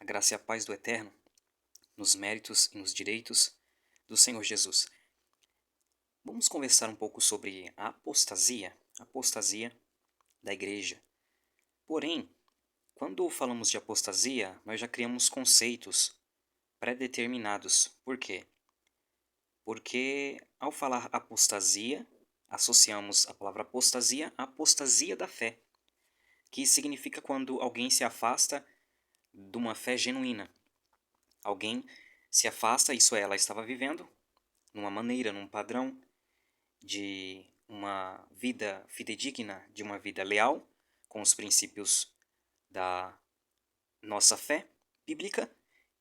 A graça e a paz do Eterno, nos méritos e nos direitos do Senhor Jesus. Vamos conversar um pouco sobre a apostasia da igreja. Porém, quando falamos de apostasia, nós já criamos conceitos pré-determinados. Por quê? Porque ao falar apostasia, associamos a palavra apostasia à apostasia da fé, que significa quando alguém se afasta de uma fé genuína. Alguém se afasta, isso é, ela estava vivendo numa maneira, num padrão de uma vida fidedigna, de uma vida leal com os princípios da nossa fé bíblica,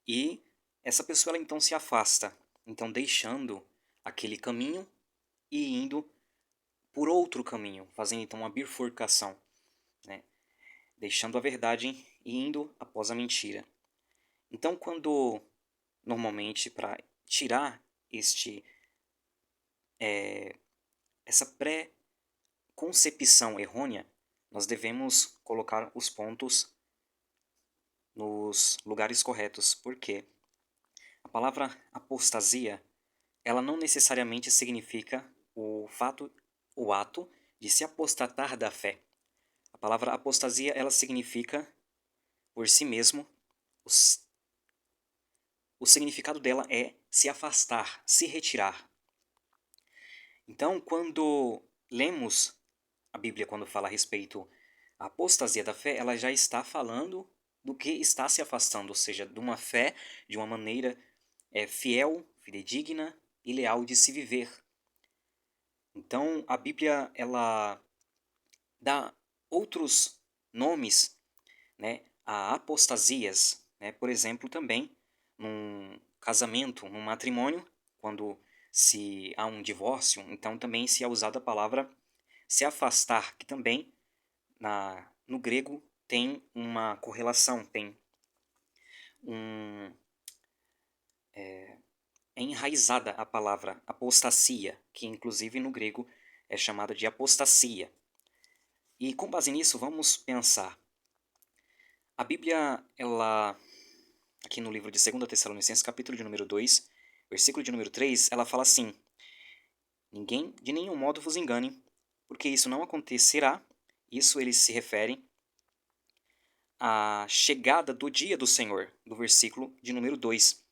e essa pessoa ela então se afasta, então deixando aquele caminho e indo por outro caminho, fazendo então uma bifurcação, né? Deixando a verdade e indo após a mentira. Então, quando normalmente para tirar essa pré-concepção errônea, nós devemos colocar os pontos nos lugares corretos. Por quê? A palavra apostasia, ela não necessariamente significa o ato de se apostatar da fé. A palavra apostasia, ela significa, por si mesmo, o significado dela é se afastar, se retirar. Então, quando lemos a Bíblia, quando fala a respeito à apostasia da fé, ela já está falando do que está se afastando, ou seja, de uma fé, de uma maneira fiel, fidedigna e leal de se viver. Então, a Bíblia ela dá outros nomes, né, a apostasias, né? Por exemplo, também num casamento, num matrimônio, quando se há um divórcio, então também se é usada a palavra se afastar, que também no grego tem uma correlação, tem um é enraizada a palavra apostasia, que inclusive no grego é chamada de apostasia. E com base nisso, vamos pensar. A Bíblia, ela, aqui no livro de 2 Tessalonicenses, capítulo de número 2, versículo de número 3, ela fala assim: ninguém de nenhum modo vos engane, porque isso não acontecerá. Isso eles se referem à chegada do dia do Senhor, do versículo de número 2,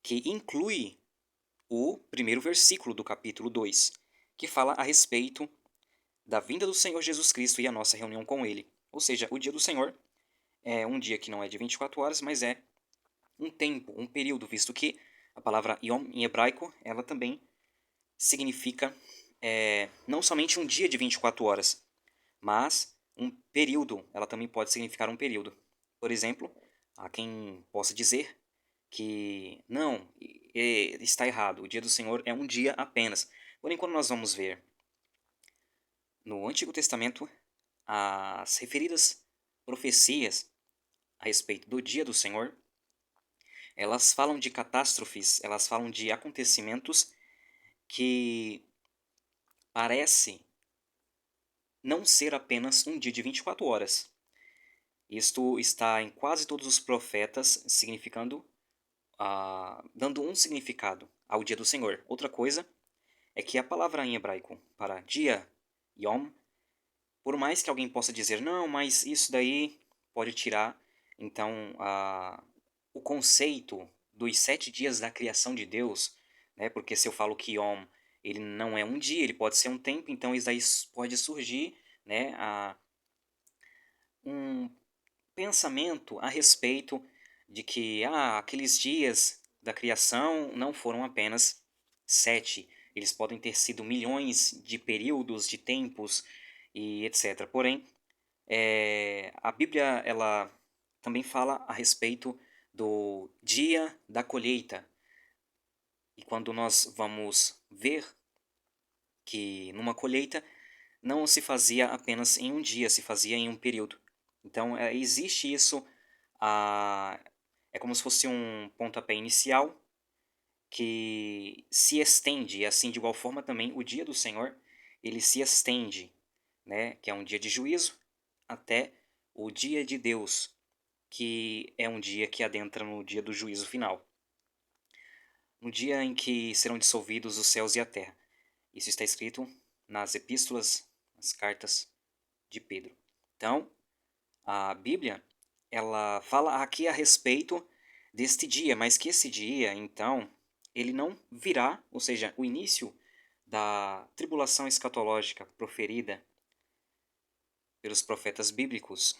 que inclui o primeiro versículo do capítulo 2, que fala a respeito da vinda do Senhor Jesus Cristo e a nossa reunião com Ele. Ou seja, o dia do Senhor é um dia que não é de 24 horas, mas é um tempo, um período, visto que a palavra Yom em hebraico, ela também significa não somente um dia de 24 horas, mas um período, ela também pode significar um período. Por exemplo, há quem possa dizer que não, está errado, o dia do Senhor é um dia apenas. Porém, quando nós vamos ver no Antigo Testamento as referidas profecias a respeito do dia do Senhor, elas falam de catástrofes, elas falam de acontecimentos que parece não ser apenas um dia de 24 horas. Isto está em quase todos os profetas, significando, dando um significado ao dia do Senhor. Outra coisa é que a palavra em hebraico para dia, Yom, por mais que alguém possa dizer, não, mas isso daí pode tirar, então, o conceito dos 7 dias da criação de Deus, né? Porque se eu falo que Yom, ele não é um dia, ele pode ser um tempo, então isso daí pode surgir, né, um pensamento a respeito de que aqueles dias da criação não foram apenas 7, eles podem ter sido milhões de períodos, de tempos e etc. Porém, a Bíblia ela também fala a respeito do dia da colheita. E quando nós vamos ver que numa colheita não se fazia apenas em um dia, se fazia em um período. Então, existe isso, é como se fosse um pontapé inicial que se estende, e assim de igual forma também o dia do Senhor, ele se estende, né, que é um dia de juízo, até o dia de Deus. que é um dia que adentra no dia do juízo final, no dia em que serão dissolvidos os céus e a terra. Isso está escrito nas epístolas, nas cartas de Pedro. Então, a Bíblia, ela fala aqui a respeito deste dia, mas que esse dia, então, ele não virá, ou seja, o início da tribulação escatológica proferida pelos profetas bíblicos,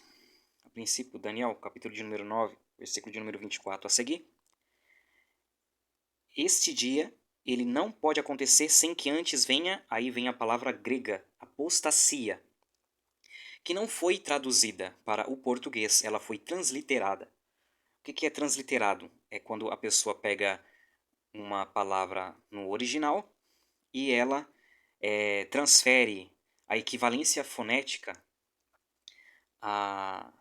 a princípio, Daniel, capítulo de número 9, versículo de número 24 a seguir. Este dia, ele não pode acontecer sem que antes venha, aí vem a palavra grega, apostasia, que não foi traduzida para o português, ela foi transliterada. O que é transliterado? É quando a pessoa pega uma palavra no original e ela transfere a equivalência fonética a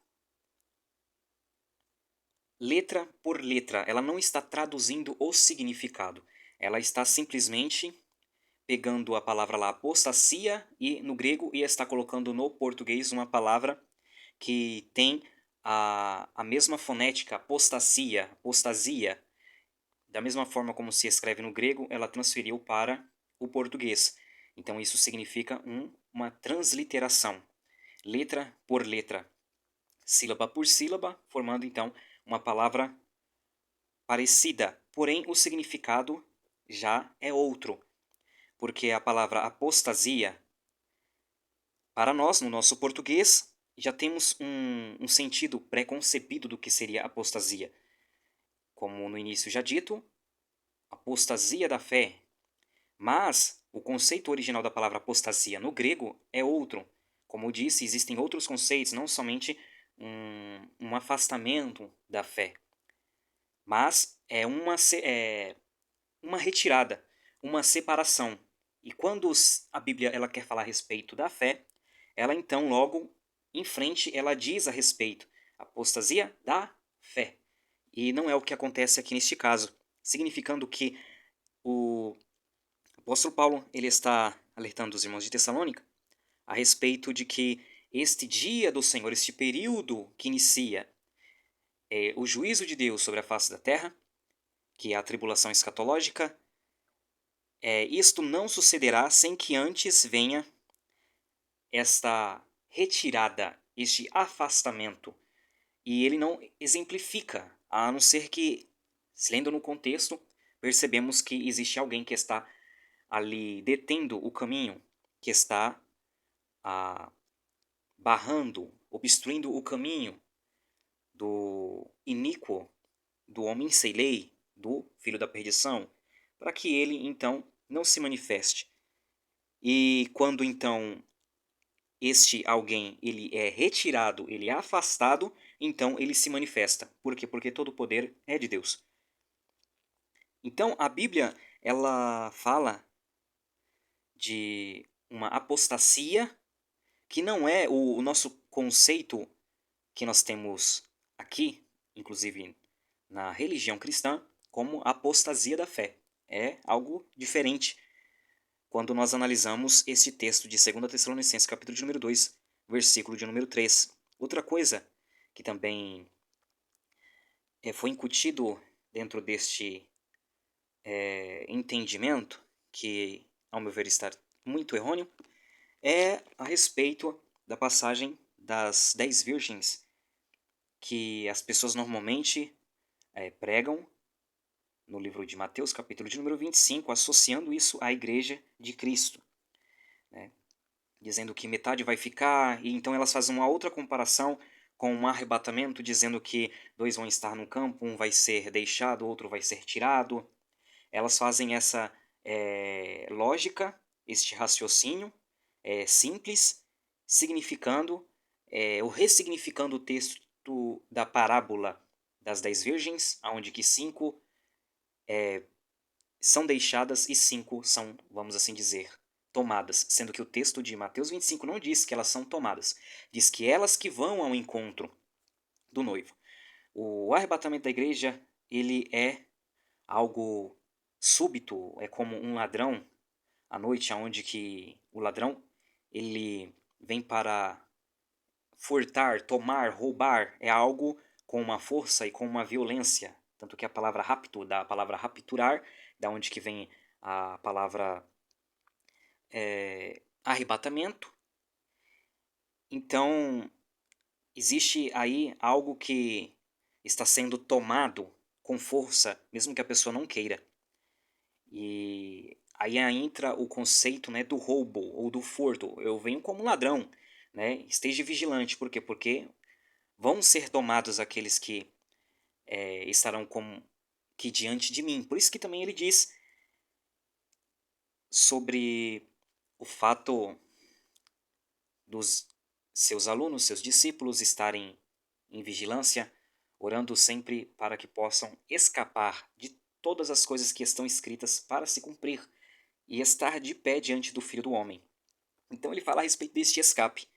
letra por letra. Ela não está traduzindo o significado. Ela está simplesmente pegando a palavra lá, apostasia, e no grego, e está colocando no português uma palavra que tem a mesma fonética, apostasia, apostasia. Da mesma forma como se escreve no grego, ela transferiu para o português. Então isso significa uma transliteração, letra por letra, sílaba por sílaba, formando então uma palavra parecida, porém o significado já é outro, porque a palavra apostasia, para nós, no nosso português, já temos um sentido pré-concebido do que seria apostasia. Como no início já dito, apostasia da fé. Mas o conceito original da palavra apostasia no grego é outro. Como eu disse, existem outros conceitos, não somente um afastamento da fé, mas é uma retirada, uma separação. E quando a Bíblia ela quer falar a respeito da fé, ela então logo em frente ela diz a respeito apostasia da fé. E não é o que acontece aqui neste caso, significando que o apóstolo Paulo ele está alertando os irmãos de Tessalônica a respeito de que este dia do Senhor, este período que inicia o juízo de Deus sobre a face da terra, que é a tribulação escatológica, isto não sucederá sem que antes venha esta retirada, este afastamento. E ele não exemplifica, a não ser que, se lendo no contexto, percebemos que existe alguém que está ali detendo o caminho, que está barrando, obstruindo o caminho do iníquo, do homem sem lei, do filho da perdição, para que ele então não se manifeste. E quando então este alguém ele é retirado, ele é afastado, então ele se manifesta. Por quê? Porque todo o poder é de Deus. Então a Bíblia ela fala de uma apostasia que não é o nosso conceito que nós temos aqui, inclusive na religião cristã, como apostasia da fé. É algo diferente quando nós analisamos este texto de 2 Tessalonicenses, capítulo de número 2, versículo de número 3. Outra coisa que também foi incutido dentro deste entendimento, que, ao meu ver, está muito errôneo, é a respeito da passagem das 10 virgens que as pessoas normalmente pregam no livro de Mateus, capítulo de número 25, associando isso à igreja de Cristo, né? Dizendo que metade vai ficar, e então elas fazem uma outra comparação com um arrebatamento, dizendo que dois vão estar no campo, um vai ser deixado, outro vai ser tirado. Elas fazem essa lógica, este raciocínio simples, significando ou ressignificando o texto da parábola das 10 virgens, onde que 5 são deixadas e 5 são, vamos assim dizer, tomadas, sendo que o texto de Mateus 25 não diz que elas são tomadas, diz que elas que vão ao encontro do noivo. O arrebatamento da igreja, ele é algo súbito, é como um ladrão à noite, onde que o ladrão ele vem para furtar, tomar, roubar, é algo com uma força e com uma violência. Tanto que a palavra rapto, da palavra rapturar, da onde que vem a palavra arrebatamento. Então, existe aí algo que está sendo tomado com força, mesmo que a pessoa não queira. E aí entra o conceito, né, do roubo ou do furto. Eu venho como ladrão, né? Esteja vigilante. Por quê? Porque vão ser tomados aqueles que estarão que diante de mim. Por isso que também ele diz sobre o fato dos seus alunos, seus discípulos estarem em vigilância, orando sempre para que possam escapar de todas as coisas que estão escritas para se cumprir e estar de pé diante do Filho do Homem. Então ele fala a respeito deste escape,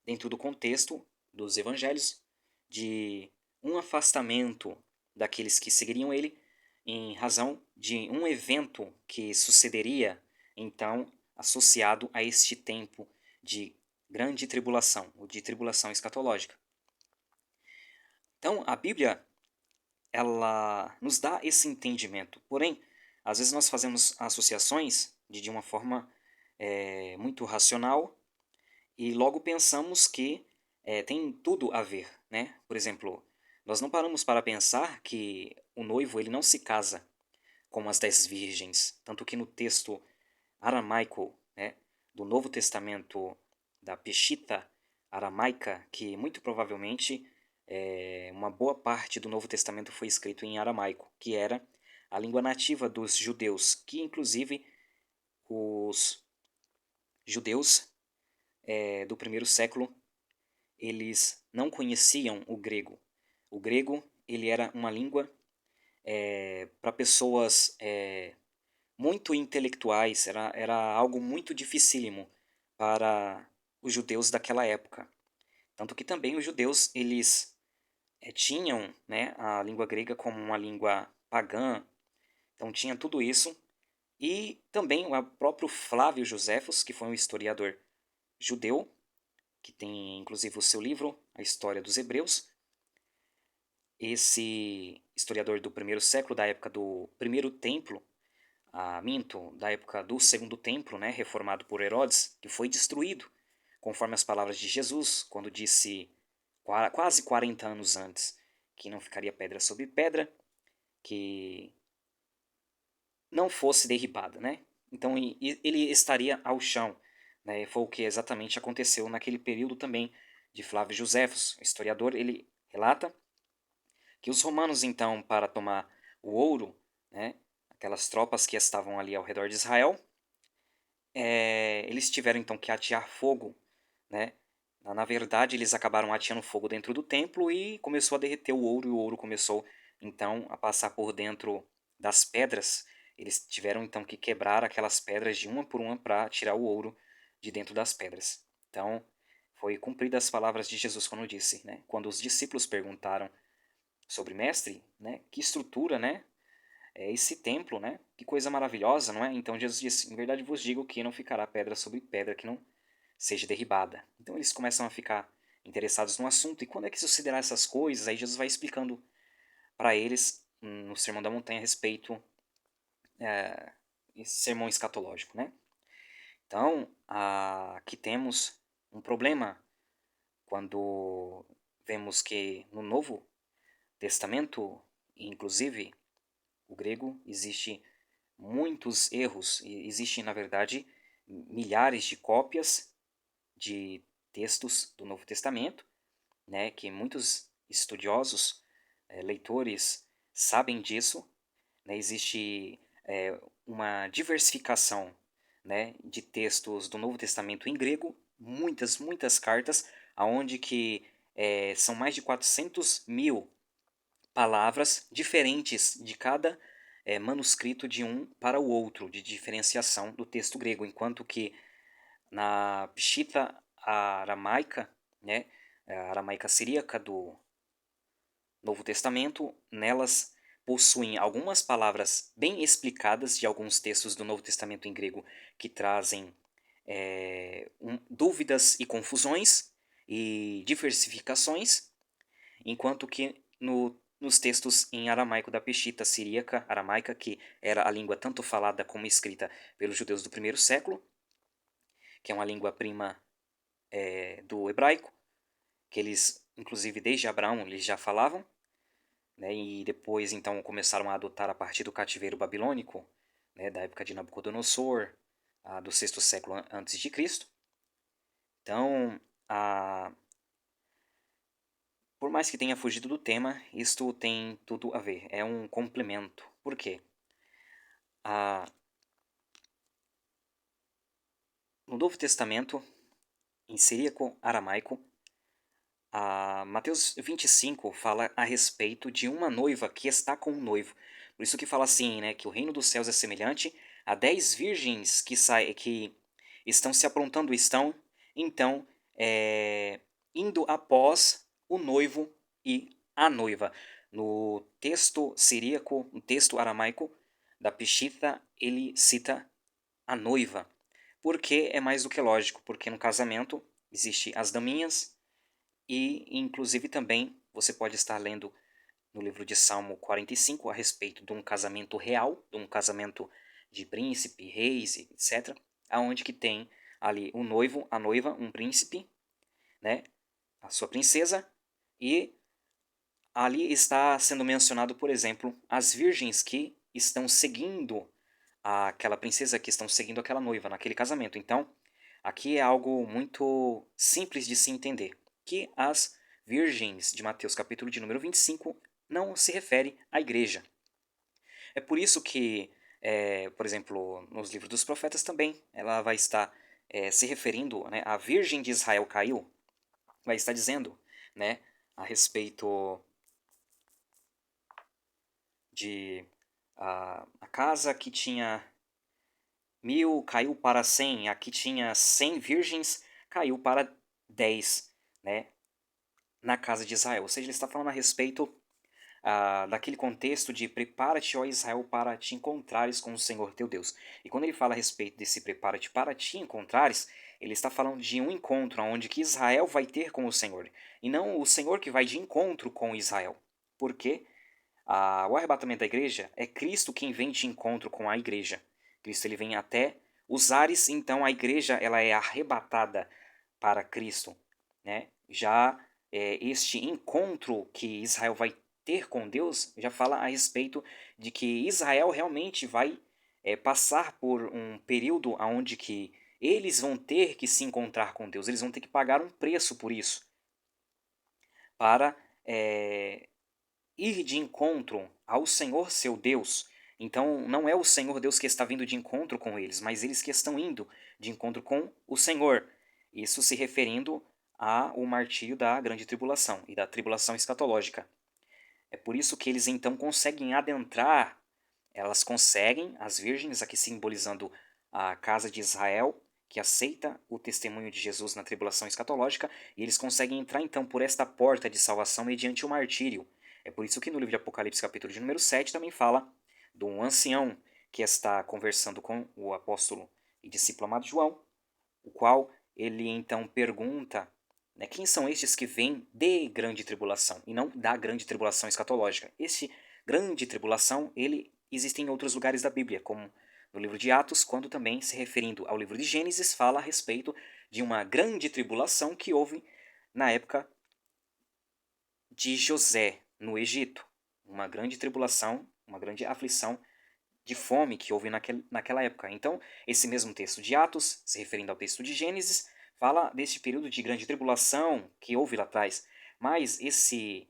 dentro do contexto dos evangelhos, de um afastamento daqueles que seguiriam ele, em razão de um evento que sucederia, então, associado a este tempo de grande tribulação, ou de tribulação escatológica. Então, a Bíblia, ela nos dá esse entendimento. Porém, às vezes nós fazemos associações de uma forma muito racional e logo pensamos que tem tudo a ver, né? Por exemplo, nós não paramos para pensar que o noivo ele não se casa como as 10 virgens, tanto que no texto aramaico, né, do Novo Testamento, da Peshitta aramaica, que muito provavelmente uma boa parte do Novo Testamento foi escrito em aramaico, que era a língua nativa dos judeus, que inclusive os judeus do primeiro século eles não conheciam o grego. O grego ele era uma língua para pessoas muito intelectuais, era algo muito dificílimo para os judeus daquela época. Tanto que também os judeus eles tinham, né, a língua grega como uma língua pagã, então tinha tudo isso. E também o próprio Flávio Joséfos, que foi um historiador judeu, que tem inclusive o seu livro, A História dos Hebreus. Esse historiador do primeiro século, da época do primeiro templo, da época do segundo templo, né, reformado por Herodes, que foi destruído, conforme as palavras de Jesus, quando disse quase 40 anos antes que não ficaria pedra sobre pedra, que não fosse derribada, né? Então ele estaria ao chão, né? Foi o que exatamente aconteceu naquele período também de Flávio Joséfos, o historiador, ele relata que os romanos então para tomar o ouro, né, aquelas tropas que estavam ali ao redor de Israel, eles tiveram então que atear fogo, né? Na verdade, eles acabaram ateando fogo dentro do templo e começou a derreter o ouro, e o ouro começou então a passar por dentro das pedras. Eles tiveram então que quebrar aquelas pedras de uma por uma para tirar o ouro de dentro das pedras. Então, foi cumprida as palavras de Jesus quando disse, né? Quando os discípulos perguntaram sobre mestre, né? Que estrutura, né? É esse templo, né? Que coisa maravilhosa, não é? Então Jesus disse: em verdade vos digo que não ficará pedra sobre pedra que não seja derribada. Então eles começam a ficar interessados no assunto. E quando é que sucederá essas coisas? Aí Jesus vai explicando para eles no Sermão da Montanha a respeito esse sermão escatológico, né? Então aqui temos um problema quando vemos que no Novo Testamento, inclusive o grego, existe muitos erros. Existem, na verdade, milhares de cópias de textos do Novo Testamento, né, que muitos estudiosos, leitores, sabem disso. Né, existe uma diversificação, né, de textos do Novo Testamento em grego, muitas cartas, aonde que são mais de 400.000 palavras diferentes de cada manuscrito de um para o outro, de diferenciação do texto grego, enquanto que na Peshitta aramaica, né, a aramaica siríaca do Novo Testamento, nelas possuem algumas palavras bem explicadas de alguns textos do Novo Testamento em grego que trazem dúvidas e confusões e diversificações, enquanto que nos textos em aramaico da Peshitta siríaca aramaica, que era a língua tanto falada como escrita pelos judeus do primeiro século, que é uma língua prima do hebraico, que eles, inclusive desde Abraão, eles já falavam, né, e depois então começaram a adotar a partir do cativeiro babilônico, né, da época de Nabucodonosor, do sexto século antes de Cristo. Então, por mais que tenha fugido do tema, isto tem tudo a ver, é um complemento. Por quê? No Novo Testamento, em siríaco-aramaico, Mateus 25 fala a respeito de uma noiva que está com um noivo. Por isso que fala assim, né, que o reino dos céus é semelhante a 10 virgens que estão se aprontando, então, indo após o noivo e a noiva. No texto siríaco, no texto aramaico da Peshitta, ele cita a noiva. Porque é mais do que lógico, porque no casamento existe as daminhas e, inclusive, também você pode estar lendo no livro de Salmo 45 a respeito de um casamento real, de um casamento de príncipe, reis, etc., aonde que tem ali o noivo, a noiva, um príncipe, né, a sua princesa, e ali está sendo mencionado, por exemplo, as virgens que estão seguindo aquela princesa, que estão seguindo aquela noiva naquele casamento. Então, aqui é algo muito simples de se entender, que as virgens de Mateus capítulo de número 25 não se refere à igreja. É por isso que, por exemplo, nos livros dos profetas também, ela vai estar se referindo, né, a virgem de Israel caiu, vai estar dizendo, né, a respeito de a casa que tinha 1000 caiu para 100, aqui tinha 100 virgens, caiu para 10, né, na casa de Israel. Ou seja, ele está falando a respeito daquele contexto de prepara-te, ó Israel, para te encontrares com o Senhor teu Deus. E quando ele fala a respeito desse prepara-te para te encontrares, ele está falando de um encontro onde que Israel vai ter com o Senhor, e não o Senhor que vai de encontro com Israel. Porque o arrebatamento da igreja é Cristo quem vem de encontro com a igreja. Cristo ele vem até os ares, então a igreja ela é arrebatada para Cristo, né? Já este encontro que Israel vai ter com Deus já fala a respeito de que Israel realmente vai passar por um período onde que eles vão ter que se encontrar com Deus, eles vão ter que pagar um preço por isso, para ir de encontro ao Senhor seu Deus. Então, não é o Senhor Deus que está vindo de encontro com eles, mas eles que estão indo de encontro com o Senhor. Isso se referindo ao martírio da grande tribulação e da tribulação escatológica. É por isso que eles então conseguem adentrar, elas conseguem, as virgens, aqui simbolizando a casa de Israel, que aceita o testemunho de Jesus na tribulação escatológica, e eles conseguem entrar então por esta porta de salvação mediante o martírio. É por isso que no livro de Apocalipse, capítulo de número 7, também fala de um ancião que está conversando com o apóstolo e discípulo amado João, o qual ele então pergunta, né, quem são estes que vêm de grande tribulação e não da grande tribulação escatológica. Esse grande tribulação, ele existe em outros lugares da Bíblia, como no livro de Atos, quando também, se referindo ao livro de Gênesis, fala a respeito de uma grande tribulação que houve na época de José, no Egito. Uma grande tribulação, uma grande aflição de fome que houve naquela época. Então, esse mesmo texto de Atos, se referindo ao texto de Gênesis, fala deste período de grande tribulação que houve lá atrás. Mas esse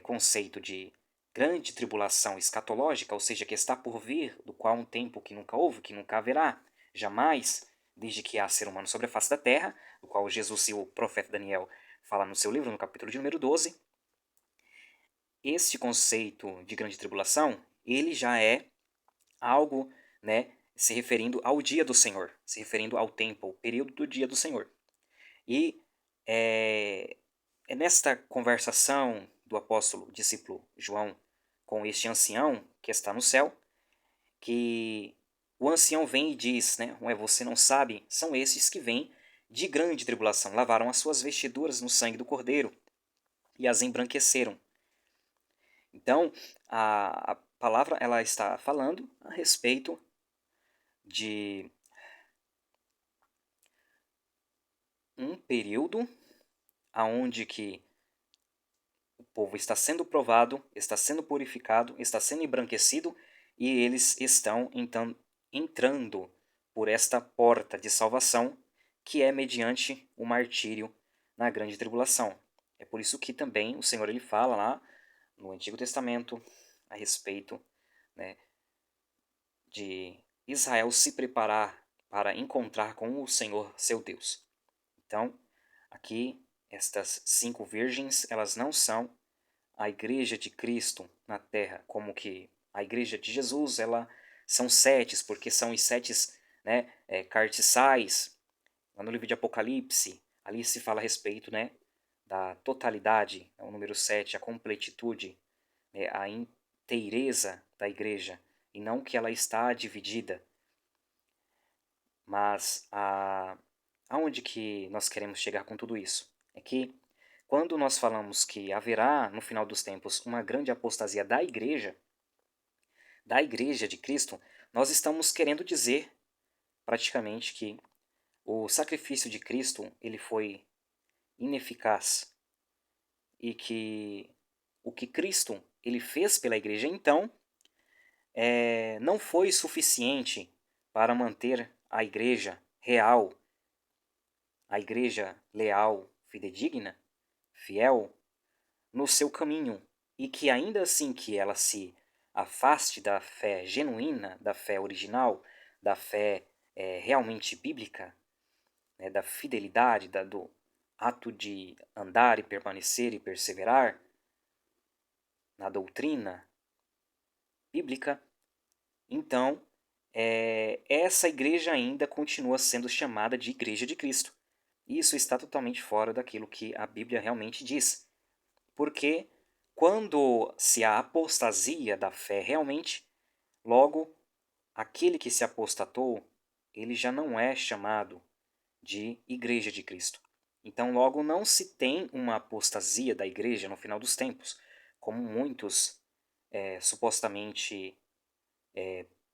conceito de grande tribulação escatológica, ou seja, que está por vir, do qual um tempo que nunca houve, que nunca haverá, jamais, desde que há ser humano sobre a face da terra, do qual Jesus e o profeta Daniel fala no seu livro, no capítulo de número 12, este conceito de grande tribulação, ele já é algo, né, se referindo ao dia do Senhor, se referindo ao tempo, ao período do dia do Senhor. E é nesta conversação do apóstolo discípulo João com este ancião que está no céu, que o ancião vem e diz, né, você não sabe, são esses que vêm de grande tribulação, lavaram as suas vestiduras no sangue do Cordeiro e as embranqueceram. Então, a palavra ela está falando a respeito de um período aonde que o povo está sendo provado, está sendo purificado, está sendo embranquecido e eles estão então entrando por esta porta de salvação que é mediante o martírio na grande tribulação. É por isso que também o Senhor ele fala lá no Antigo Testamento a respeito, né, de Israel se preparar para encontrar com o Senhor seu Deus. Então, aqui estas 5 virgens, elas não são a igreja de Cristo na terra, como que a igreja de Jesus, ela são 7, porque são os 7, né, cartiçais. Lá no livro de Apocalipse, ali se fala a respeito, né, da totalidade, é o número 7, a completitude, né, a inteireza da igreja, e não que ela está dividida. Mas aonde que nós queremos chegar com tudo isso? É que quando nós falamos que haverá, no final dos tempos, uma grande apostasia da igreja de Cristo, nós estamos querendo dizer, praticamente, que o sacrifício de Cristo ele foi ineficaz e que o que Cristo ele fez pela igreja, então, não foi suficiente para manter a igreja real, a igreja leal, fidedigna, fiel, no seu caminho, e que ainda assim que ela se afaste da fé genuína, da fé original, da fé realmente bíblica, né, da fidelidade, do ato de andar e permanecer e perseverar na doutrina bíblica, então essa igreja ainda continua sendo chamada de Igreja de Cristo. Isso está totalmente fora daquilo que a Bíblia realmente diz. Porque quando se há apostasia da fé realmente, logo aquele que se apostatou, ele já não é chamado de Igreja de Cristo. Então, logo não se tem uma apostasia da igreja no final dos tempos, como muitos supostamente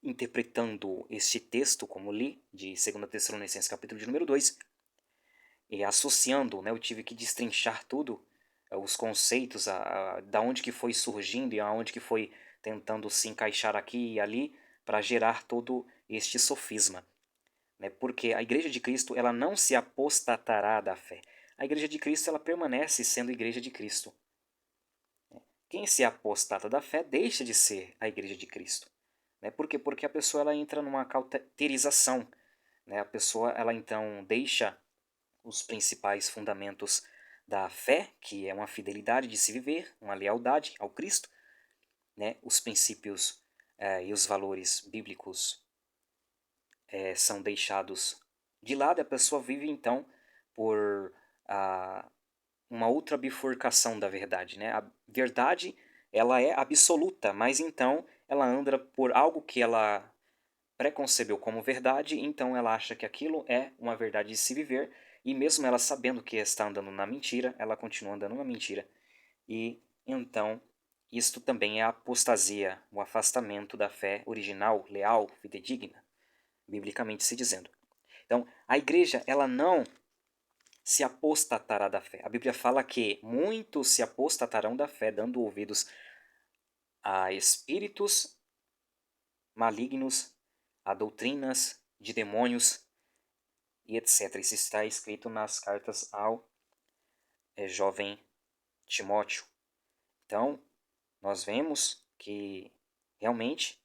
interpretando este texto, como li, de 2 Tessalonicenses capítulo de número 2, e associando, né, eu tive que destrinchar tudo, os conceitos, da onde que foi surgindo e aonde que foi tentando se encaixar aqui e ali para gerar todo este sofisma, né? Porque a Igreja de Cristo ela não se apostatará da fé. A Igreja de Cristo ela permanece sendo Igreja de Cristo. Quem se apostata da fé deixa de ser a Igreja de Cristo, né? Por quê? Porque a pessoa ela entra numa cauterização, né? A pessoa ela então deixa os principais fundamentos da fé, que é uma fidelidade de se viver, uma lealdade ao Cristo, né? Os princípios e os valores bíblicos são deixados de lado, e a pessoa vive então por uma outra bifurcação da verdade, né? A verdade ela é absoluta, mas então ela anda por algo que ela preconcebeu como verdade, então ela acha que aquilo é uma verdade de se viver, e mesmo ela sabendo que está andando na mentira, ela continua andando na mentira. E então, isto também é a apostasia, o afastamento da fé original, leal, fidedigna, biblicamente se dizendo. Então, a igreja, ela não se apostatará da fé. A Bíblia fala que muitos se apostatarão da fé, dando ouvidos a espíritos malignos, a doutrinas de demônios e etc. Isso está escrito nas cartas ao jovem Timóteo. Então, nós vemos que realmente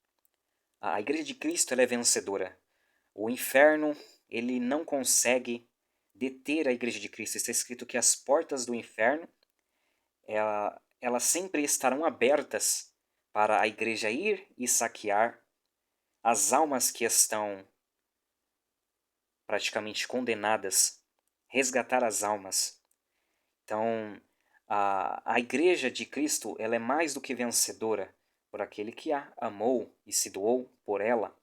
a Igreja de Cristo ela é vencedora. O inferno ele não consegue deter a Igreja de Cristo. Está escrito que as portas do inferno elas sempre estarão abertas para a igreja ir e saquear as almas que estão praticamente condenadas, resgatar as almas. Então, a igreja de Cristo ela é mais do que vencedora por aquele que a amou e se doou por ela.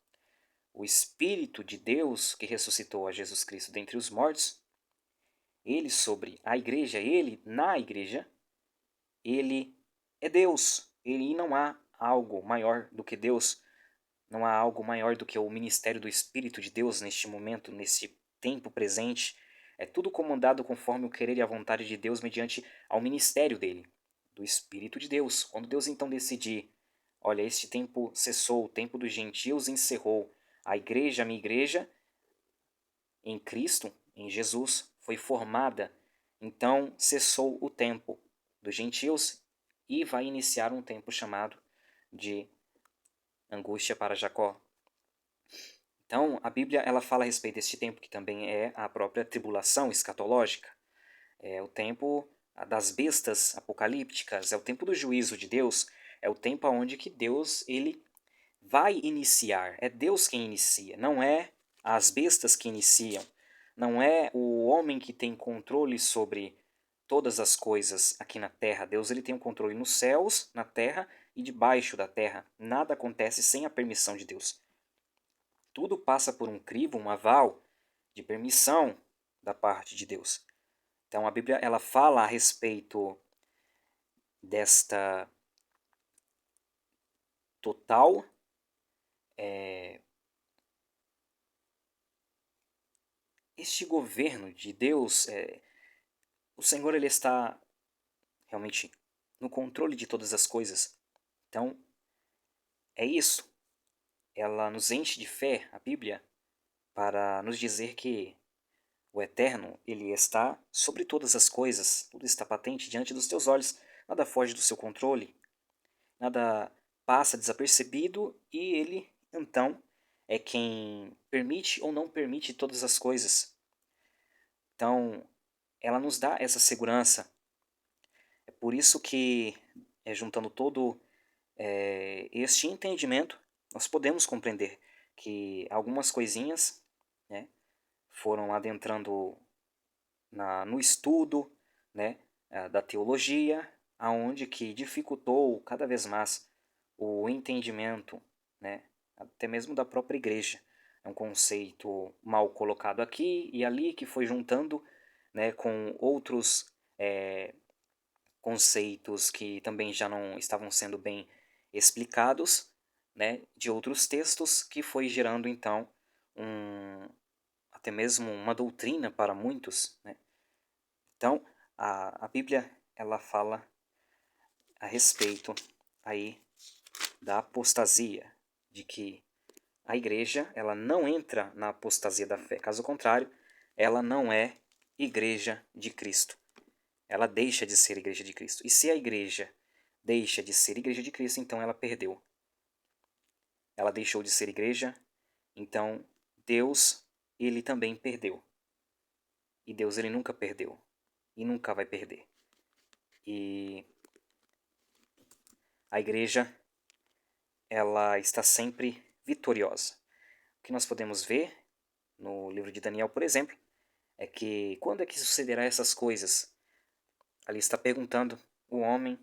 O Espírito de Deus que ressuscitou a Jesus Cristo dentre os mortos, ele sobre a igreja, ele na igreja, ele é Deus. E não há algo maior do que Deus, não há algo maior do que o ministério do Espírito de Deus neste momento, nesse tempo presente. É tudo comandado conforme o querer e a vontade de Deus mediante ao ministério dele, do Espírito de Deus. Quando Deus então decidir, olha, este tempo cessou, o tempo dos gentios encerrou, a minha igreja, em Cristo, em Jesus, foi formada, então cessou o tempo dos gentios e vai iniciar um tempo chamado de angústia para Jacó. Então, a Bíblia ela fala a respeito desse tempo que também é a própria tribulação escatológica. É o tempo das bestas apocalípticas, é o tempo do juízo de Deus, é o tempo onde que Deus ele vai iniciar. É Deus quem inicia, não é as bestas que iniciam. Não é o homem que tem controle sobre todas as coisas aqui na terra. Deus ele tem o controle nos céus, na terra e debaixo da terra. Nada acontece sem a permissão de Deus. Tudo passa por um crivo, um aval de permissão da parte de Deus. Então a Bíblia ela fala a respeito desta total este governo de Deus. O Senhor ele está realmente no controle de todas as coisas. Então é isso. Ela nos enche de fé, a Bíblia, para nos dizer que o Eterno ele está sobre todas as coisas. Tudo está patente diante dos teus olhos. Nada foge do seu controle. Nada passa desapercebido e ele, então, é quem permite ou não permite todas as coisas. Então, ela nos dá essa segurança. É por isso que, juntando todo este entendimento, nós podemos compreender que algumas coisinhas, né, foram adentrando no estudo, né, da teologia, aonde que dificultou cada vez mais o entendimento, né, até mesmo da própria igreja. É um conceito mal colocado aqui e ali que foi juntando, né, com outros conceitos que também já não estavam sendo bem explicados, né, de outros textos, que foi gerando então até mesmo uma doutrina para muitos, né? Então, a Bíblia ela fala a respeito aí da apostasia, de que a igreja ela não entra na apostasia da fé. Caso contrário, ela não é igreja de Cristo. Ela deixa de ser igreja de Cristo. E se a igreja deixa de ser igreja de Cristo, então ela perdeu. Ela deixou de ser igreja, então Deus, ele também perdeu. E Deus, ele nunca perdeu. E nunca vai perder. E a igreja, ela está sempre vitoriosa. O que nós podemos ver no livro de Daniel, por exemplo, é que quando é que sucederá essas coisas? Ali está perguntando o homem,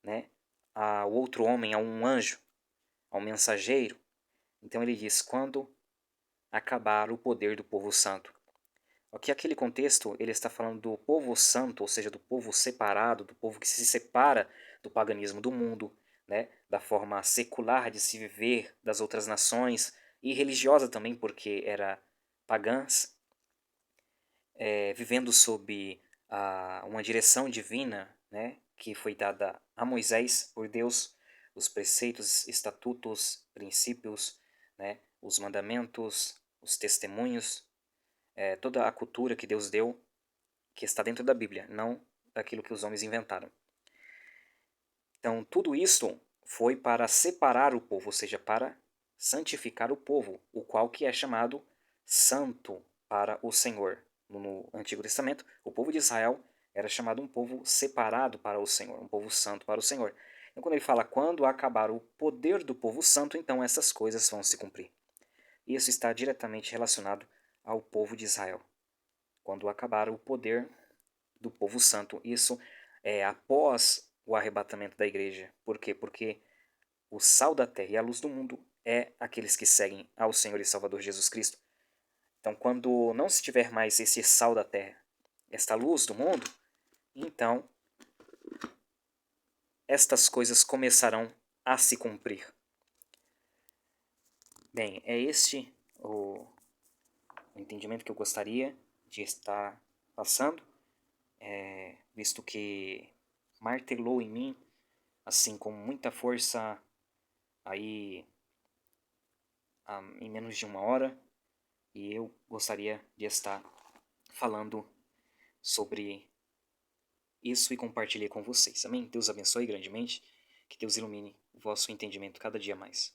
né, ao outro homem, a um anjo, ao mensageiro. Então ele diz, quando acabar o poder do povo santo. Aqui, aquele contexto, ele está falando do povo santo, ou seja, do povo separado, do povo que se separa do paganismo do mundo, né, da forma secular de se viver das outras nações, e religiosa também, porque era pagãs, vivendo sob uma direção divina, né, que foi dada a Moisés por Deus, os preceitos, estatutos, princípios, né, os mandamentos, os testemunhos, toda a cultura que Deus deu, que está dentro da Bíblia, não daquilo que os homens inventaram. Então, tudo isso foi para separar o povo, ou seja, para santificar o povo, o qual que é chamado santo para o Senhor. No Antigo Testamento, o povo de Israel era chamado um povo separado para o Senhor, um povo santo para o Senhor. Então, quando ele fala, quando acabar o poder do povo santo, então essas coisas vão se cumprir. Isso está diretamente relacionado ao povo de Israel. Quando acabar o poder do povo santo. Isso é após o arrebatamento da igreja. Por quê? Porque o sal da terra e a luz do mundo é aqueles que seguem ao Senhor e Salvador Jesus Cristo. Então, quando não se tiver mais esse sal da terra, esta luz do mundo, então estas coisas começarão a se cumprir. Bem, é este o entendimento que eu gostaria de estar passando, visto que martelou em mim, assim, com muita força, aí, em menos de 1 hora, e eu gostaria de estar falando sobre isso e compartilhei com vocês. Amém? Deus abençoe grandemente, que Deus ilumine o vosso entendimento cada dia mais.